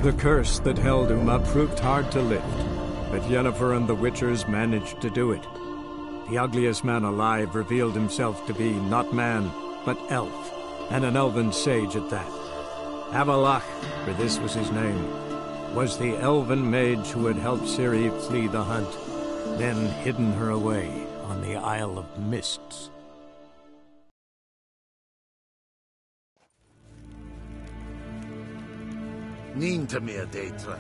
The curse that held Uma proved hard to lift, but Yennefer and the Witchers managed to do it. The ugliest man alive revealed himself to be not man, but elf, and an elven sage at that. Avalach, for this was his name, was the elven mage who had helped Ciri flee the hunt, then hidden her away on the Isle of Mists. Niente meer deitra.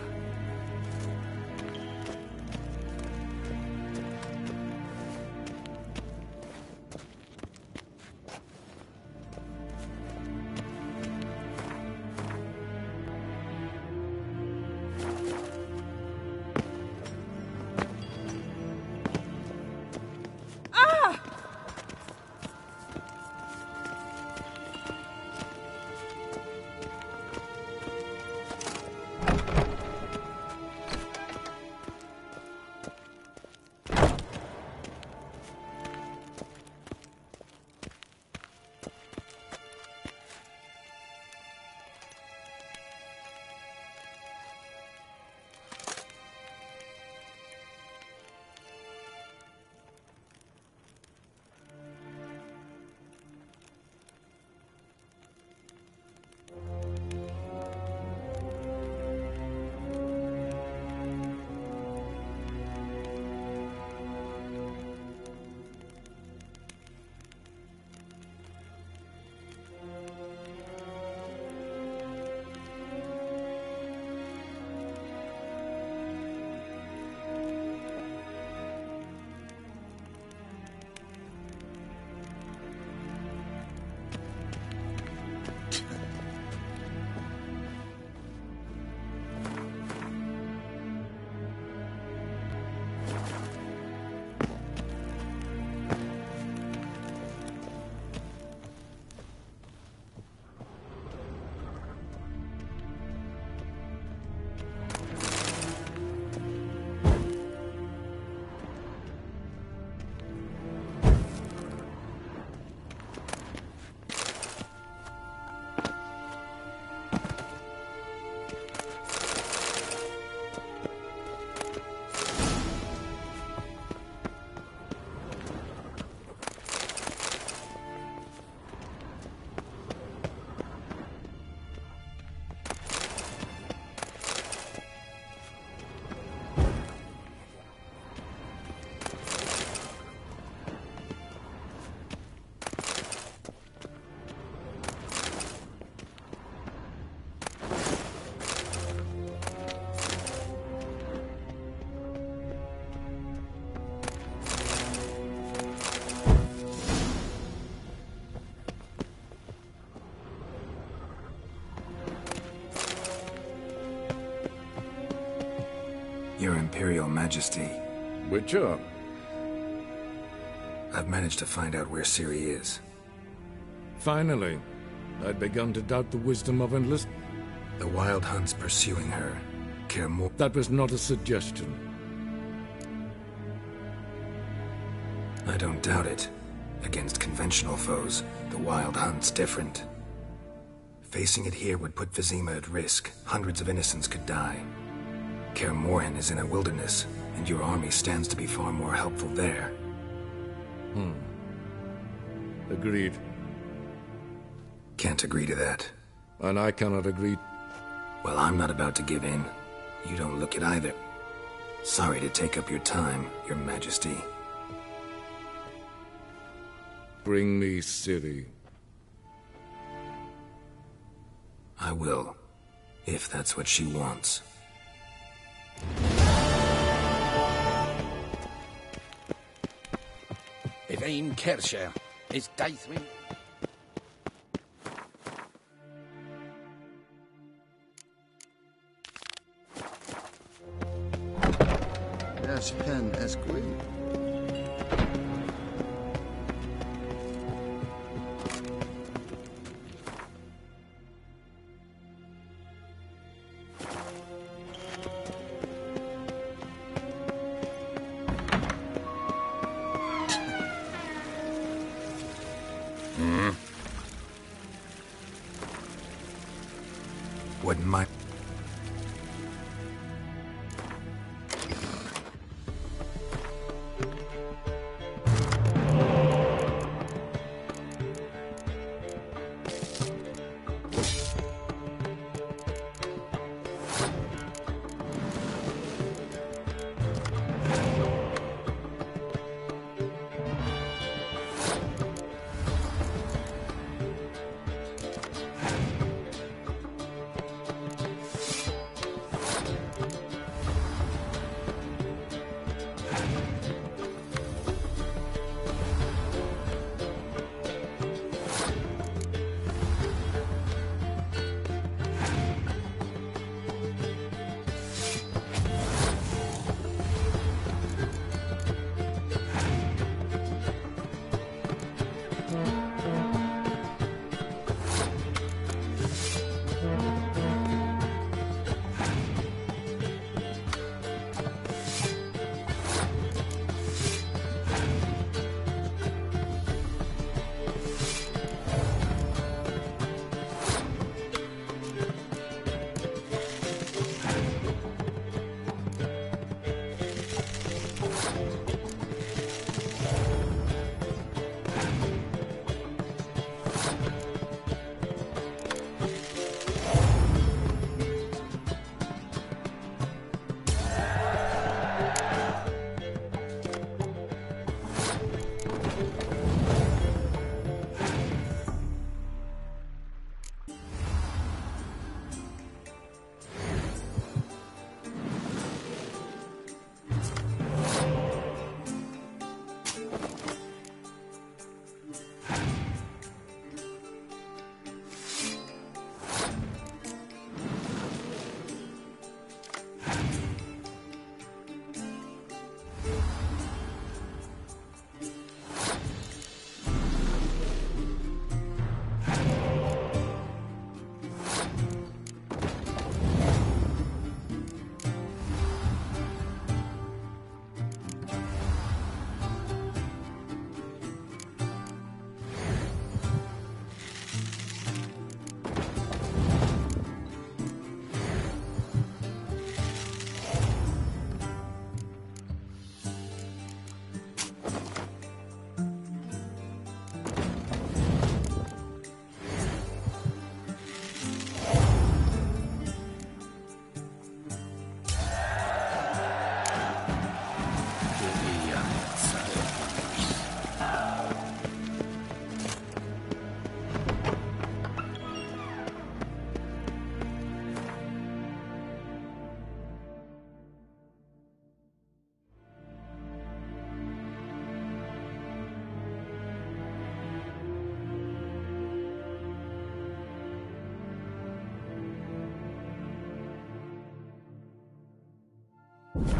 Your Imperial Majesty. Witcher? I've managed to find out where Ciri is. Finally. I'd begun to doubt the wisdom of enlist. The Wild Hunt's pursuing her. Care more. That was not a suggestion. I don't doubt it. Against conventional foes, the Wild Hunt's different. Facing it here would put Vizima at risk. Hundreds of innocents could die. Kaer Morhen is in a wilderness, and your army stands to be far more helpful there. Agreed. Can't agree to that. And I cannot agree. Well, I'm not about to give in. You don't look it either. Sorry to take up your time, Your Majesty. Bring me Ciri. I will, if that's what she wants. Evain Kersher is Daithwin. Yes, Pen Esquil. Wouldn't mind.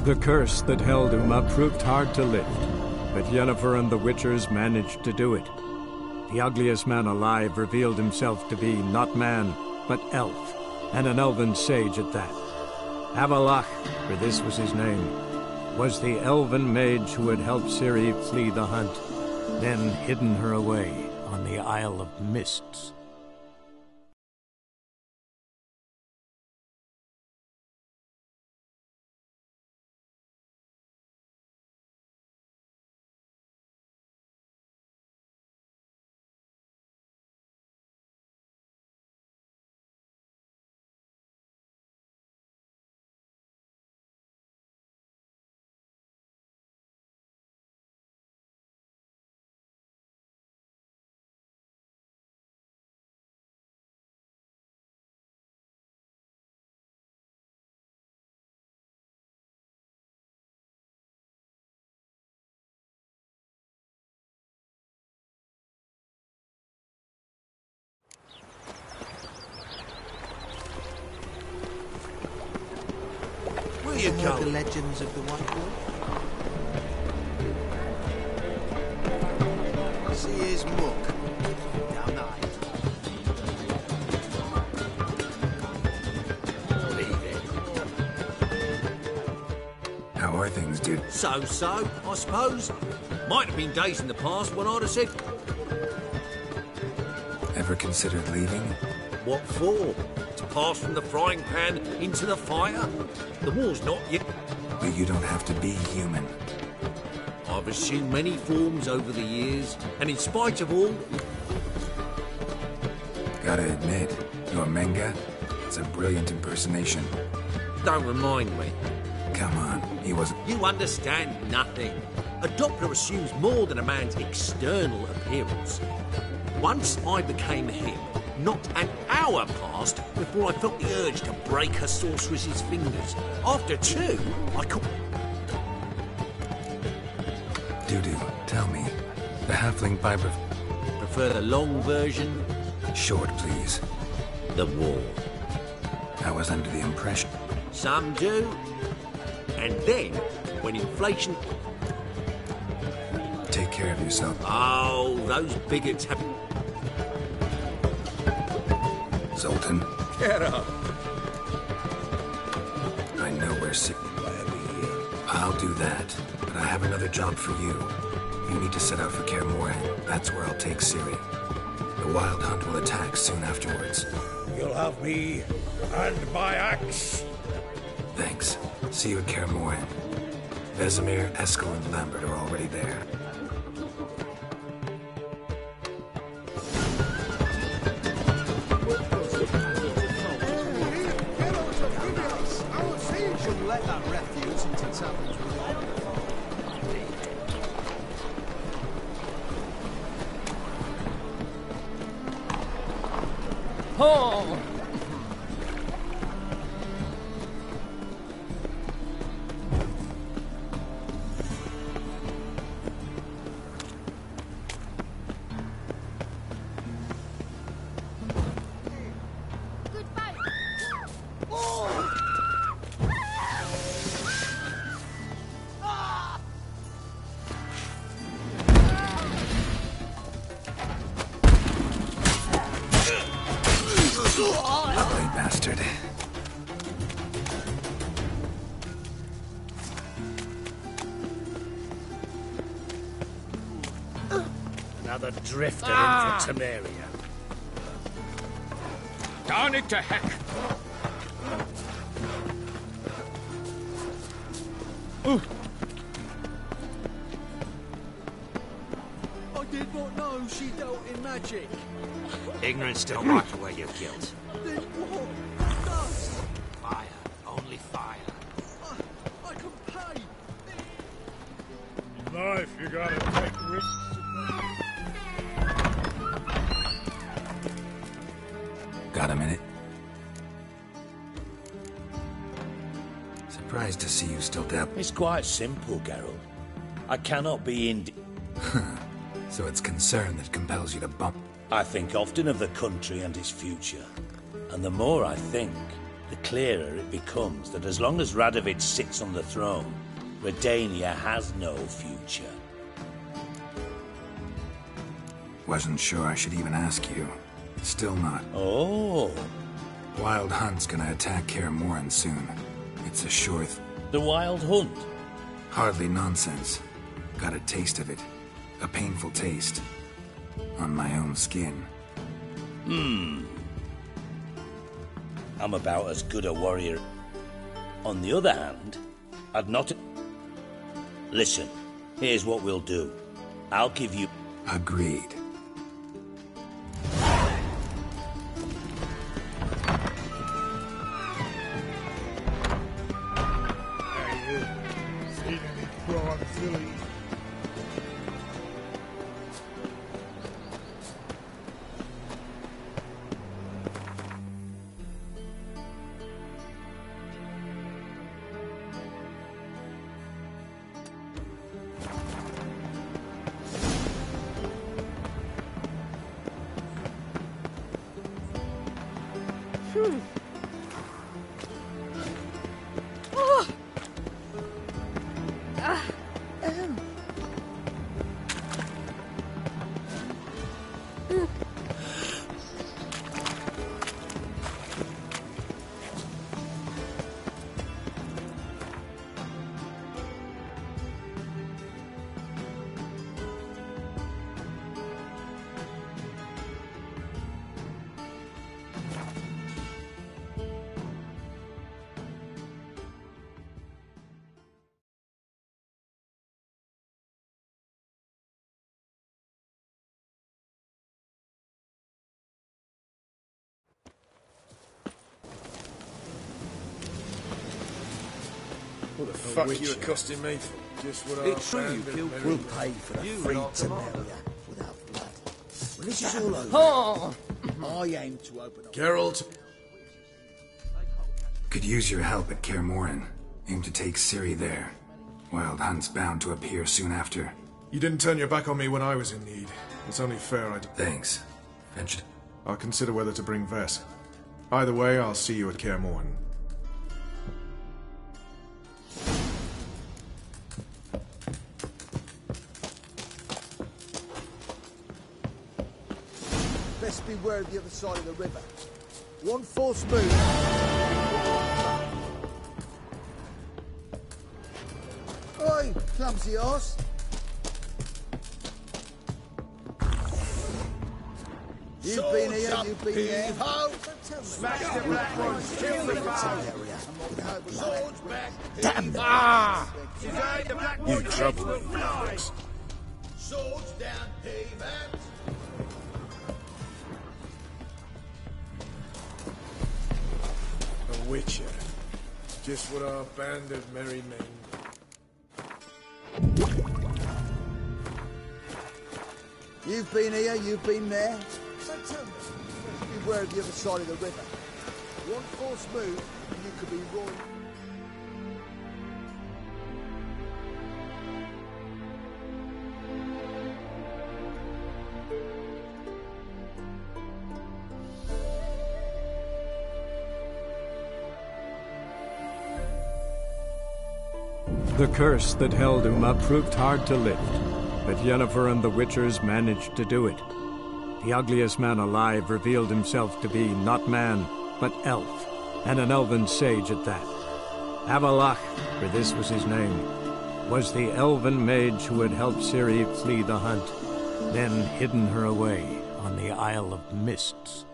The curse that held Uma proved hard to lift, but Yennefer and the Witchers managed to do it. The ugliest man alive revealed himself to be not man, but elf, and an elven sage at that. Avalach, for this was his name, was the elven mage who had helped Ciri flee the hunt, then hidden her away on the Isle of Mists. You know the legends of the White Wolf? See his muck. Down How are things, dude? So-so, I suppose. Might have been days in the past when I'd have said... Ever considered leaving? What for? To pass from the frying pan into the fire? The war's not yet... But you don't have to be human. I've assumed many forms over the years, and in spite of all... Gotta admit, your Menga, it's a brilliant impersonation. Don't remind me. Come on, he wasn't... You understand nothing. A Doppler assumes more than a man's external appearance. Once I became him, not an hour passed before I felt the urge to break a sorceress's fingers. After two, I could... Dudu, tell me. The halfling viper... Prefer the long version? Short, please. The war. I was under the impression... Some do. And then, when inflation... Take care of yourself. Oh, those bigots have... Zoltan. Get up. I know we're sick. I'll do that, but I have another job for you. You need to set out for Kaer Morhen. That's where I'll take Ciri. The Wild Hunt will attack soon afterwards. You'll have me and my axe. Thanks. See you at Kaer Morhen. Vesemir, Eskel, and Lambert are already there. let that refuse until something's wrong. Oh! Ugly bastard. Another drifter in for Temeria. Darn it to heck! I did not know she dealt in magic. Ignorance don't wipe away your guilt. Then what does? Fire. Only fire. I can pay. In life, you gotta take risks. Got a minute? Surprised to see you still dab. It's quite simple, Geralt. I cannot be in... So it's concern that compels you to bump. I think often of the country and its future. And the more I think, the the clearer it becomes that as long as Radovid sits on the throne, Redania has no future. Wasn't sure I should even ask you. Still not. Oh. Wild Hunt's gonna attack Kaer Morhen soon. It's a sure The Wild Hunt? Hardly nonsense. Got a taste of it. A painful taste. On my own skin. I'm about as good a warrior. On the other hand, I'd not... Listen, here's what we'll do. I'll give you... Agreed. What the fuck are you accosting me for? Just what It's true you killed We'll pay for the free Temeria without blood. When this is all over, I aim to open up... Geralt? Could use your help at Kaer Morhen. Aim to take Ciri there. Wild Hunt's bound to appear soon after. You didn't turn your back on me when I was in need. It's only fair I... Thanks. Ventured. I'll consider whether to bring Vess. Either way, I'll see you at Kaer Morhen. Best beware of the other side of the river. One false move. Oi, clumsy arse. You've been here, you've been here. Smash the black ones, kill the foul. Swords back. Damn! You trouble. Swords down, payback. A witcher. Just what our band of merry men... You've been here, you've been there. So tell me, beware of the other side of the river. One false move, and you could be royal. The curse that held Uma proved hard to lift, but Yennefer and the Witchers managed to do it. The ugliest man alive revealed himself to be not man, but elf, and an elven sage at that. Avalach, for this was his name, was the elven mage who had helped Ciri flee the hunt, then hidden her away on the Isle of Mists.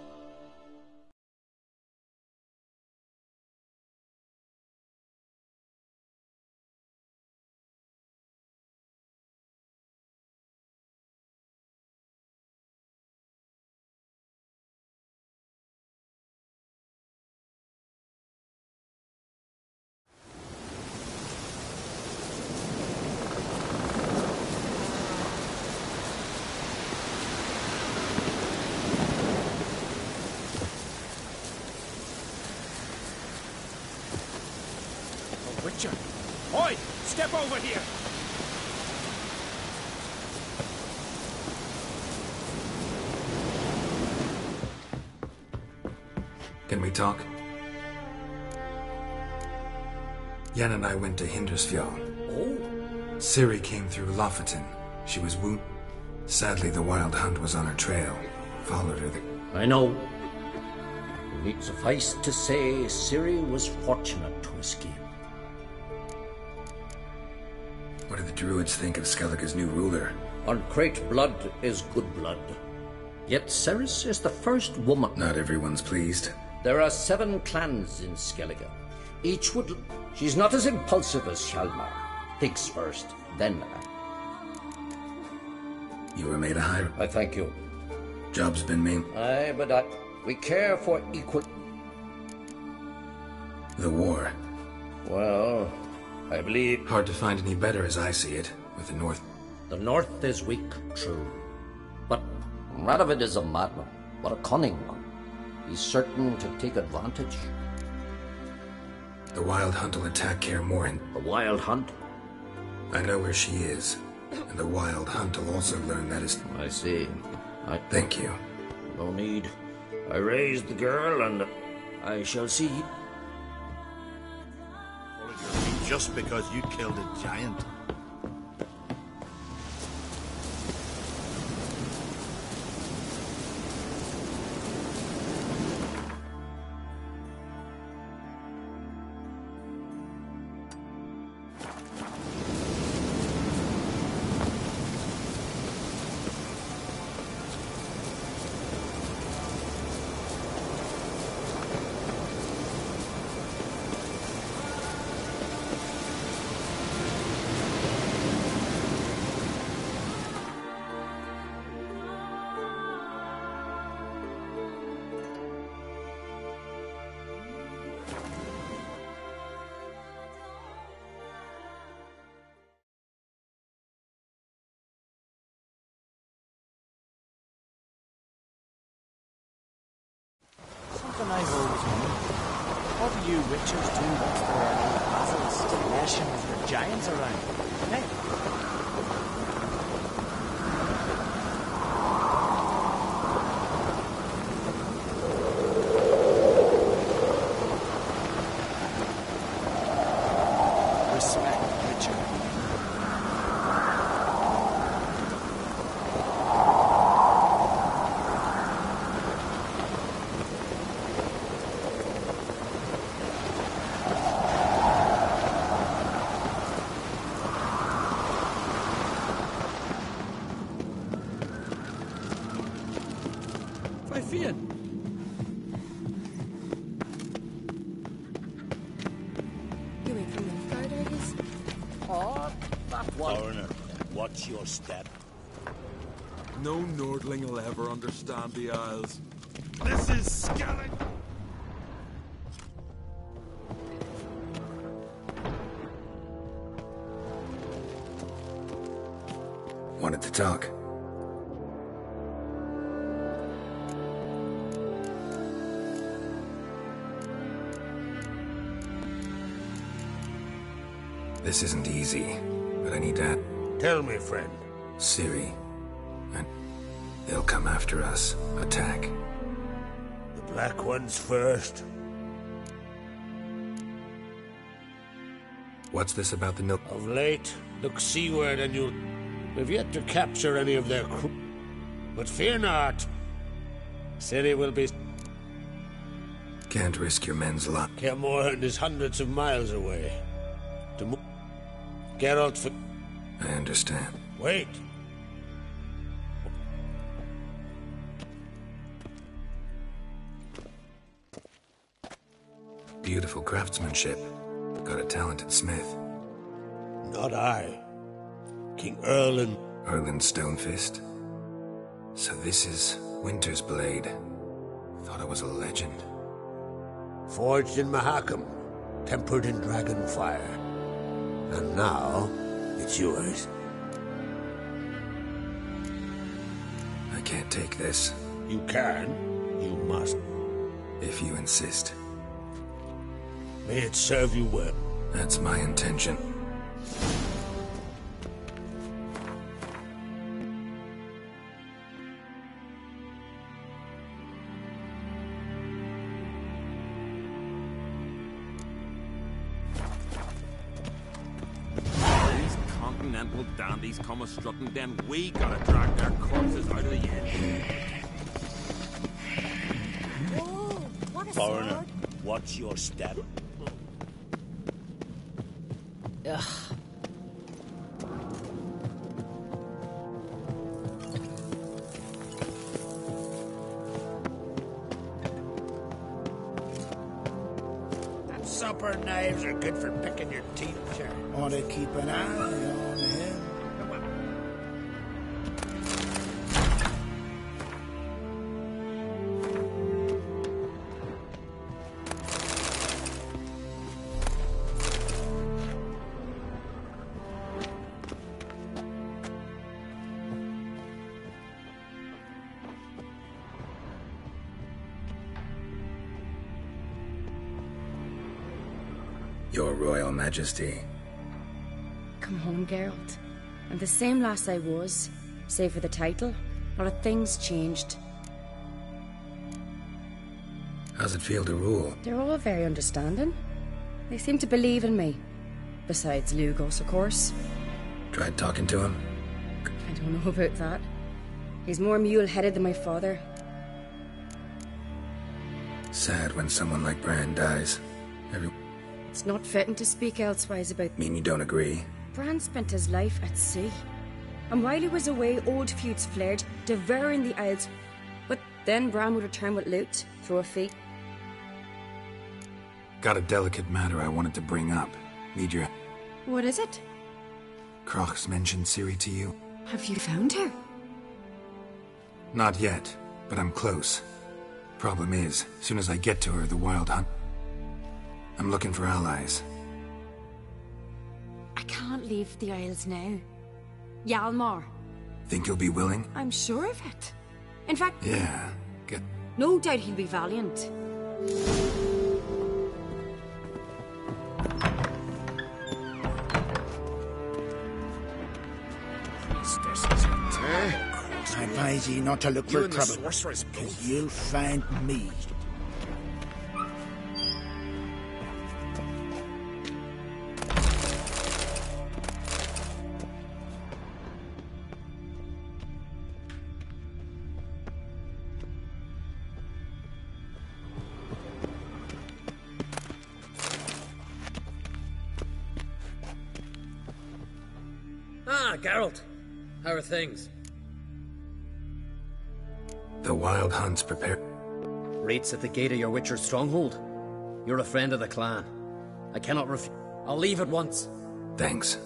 Witcher! Oi! Step over here! Can we talk? Yen and I went to Hindersfjall. Oh? Ciri came through Lofoten. She was wounded. Sadly, the Wild Hunt was on her trail. Followed her. I know. It suffice to say, Ciri was fortunate to escape. What do the Druids think of Skellige's new ruler? Uncrate blood is good blood. Yet Ceres is the first woman. Not everyone's pleased. There are 7 clans in Skellige. Each would... She's not as impulsive as Hjalmar. Thinks first, then act. You were made a hire. I thank you. Job's been mean. Aye, but we care for equal... The war. Well, I believe... Hard to find any better as I see it, with the North. The North is weak, true. But Radovid is a madman, but a cunning one. He's certain to take advantage. The Wild Hunt will attack Kaer Morhen. The Wild Hunt? I know where she is, and the Wild Hunt will also learn that is... I see. Thank you. No need. I raised the girl, and I shall see. Just because you killed a giant. Something I've always wondered. What do you witchers do once there are no basilisk lesions or giants around? Eh? Respect, witcher. Foreigner, watch your step. No Nordling will ever understand the Isles. This is Skellig! Wanted to talk. This isn't easy, but I need that. Tell me, friend. Ciri. And they'll come after us. Attack. The Black Ones first. What's this about the milk? Of late, look seaward and you'll... We've yet to capture any of their crew. But fear not. Ciri will be... Can't risk your men's luck. Kaer Morhen is hundreds of miles away. To move... Geralt for... I understand. Wait. Beautiful craftsmanship. Got a talented smith. Not I. King Erlend. Erlend Stonefist. So this is Winter's Blade. Thought it was a legend. Forged in Mahakam. Tempered in dragon fire. And now, it's yours. I can't take this. You can. You must. If you insist. May it serve you well. That's my intention. continental dandies come a-strutting, then we gotta drag their corpses out of the inn. Whoa, what a Foreigner, sword. watch your step. Ugh. Supper knives are good for picking your teeth, sir. Want to keep an eye on him. Your Royal Majesty. Come home, Geralt. I'm the same lass I was, save for the title. A lot of things changed. How's it feel to rule? They're all very understanding. They seem to believe in me. Besides Lugos, of course. Tried talking to him? I don't know about that. He's more mule-headed than my father. Sad when someone like Bran dies. It's not fitting to speak elsewise about... Mean you don't agree? Bran spent his life at sea. And while he was away, old feuds flared, devouring the Isles. But then Bran would return with loot, throw a fee. Got a delicate matter I wanted to bring up. Need your... What is it? Crach's mentioned Ciri to you? Have you found her? Not yet, but I'm close. Problem is, soon as I get to her, the Wild Hunt... I'm looking for allies. I can't leave the Isles now. Hjalmar. Think you'll be willing? I'm sure of it. In fact... Yeah, no doubt he'll be valiant. I advise ye not to look for trouble, because you'll find me. Ah, Geralt. How are things? The Wild Hunt's prepared. Raid's at the gate of your Witcher's stronghold. You're a friend of the clan. I cannot refuse. I'll leave at once. Thanks.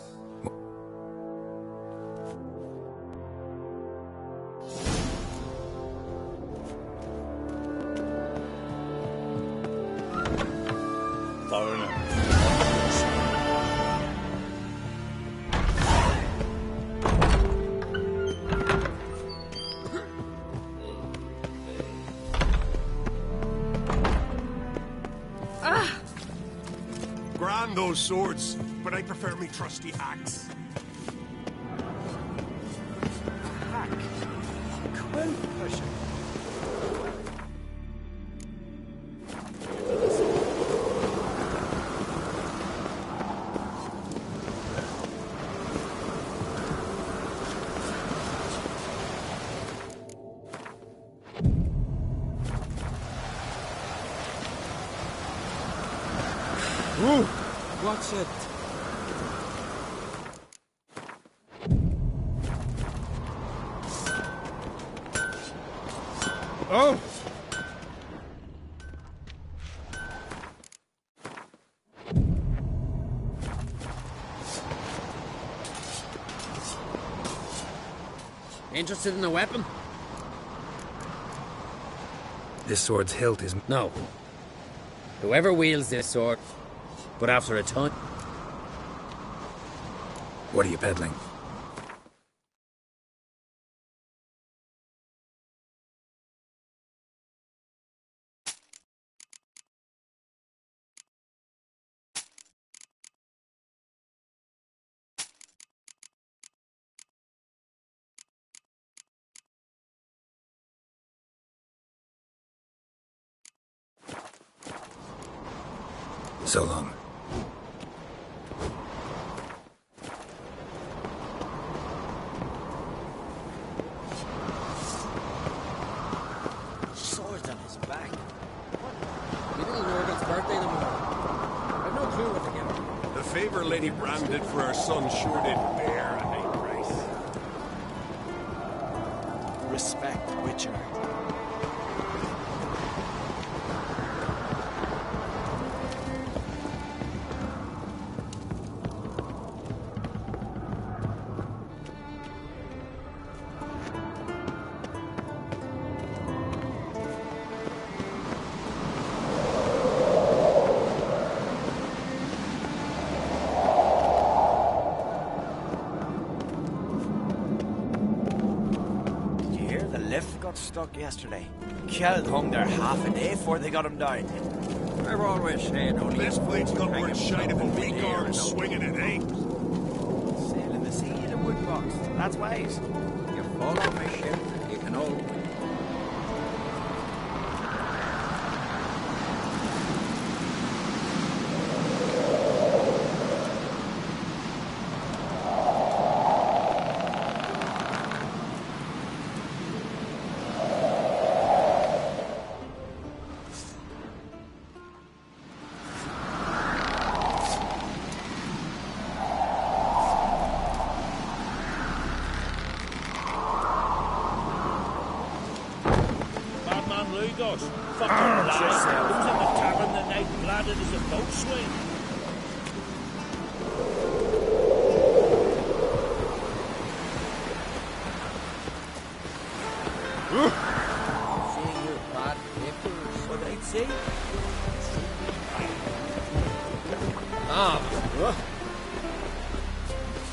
Foreigner. Grand those swords, but I prefer me trusty axe. Hack. Quill pusher. Ooh, what's it? Oh! Interested in a weapon? This sword's hilt is... No. Whoever wields this sword, but after a time... What are you peddling? So long. Lady Bran did for her son sure did bear a high price. Respect, Witcher. Stuck yesterday. Kjeld hung there half a day before they got him down. I've always said only this flake's got more shine of a weak arm swinging it, eh? Sailing the sea in a wood box. That's wise. You follow my ship, you can all... Fucking lad. He was in the tavern the night bladdered as a boatswain. Seeing your bad papers, what I'd say?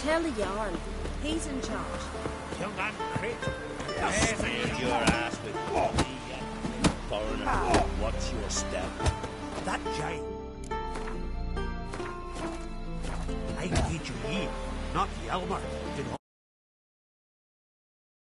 Tell the yarn. He's in charge. Young man, Crit. Steal your ass with body, foreigner. Watch your step. That giant. I teach you, not Yelmer.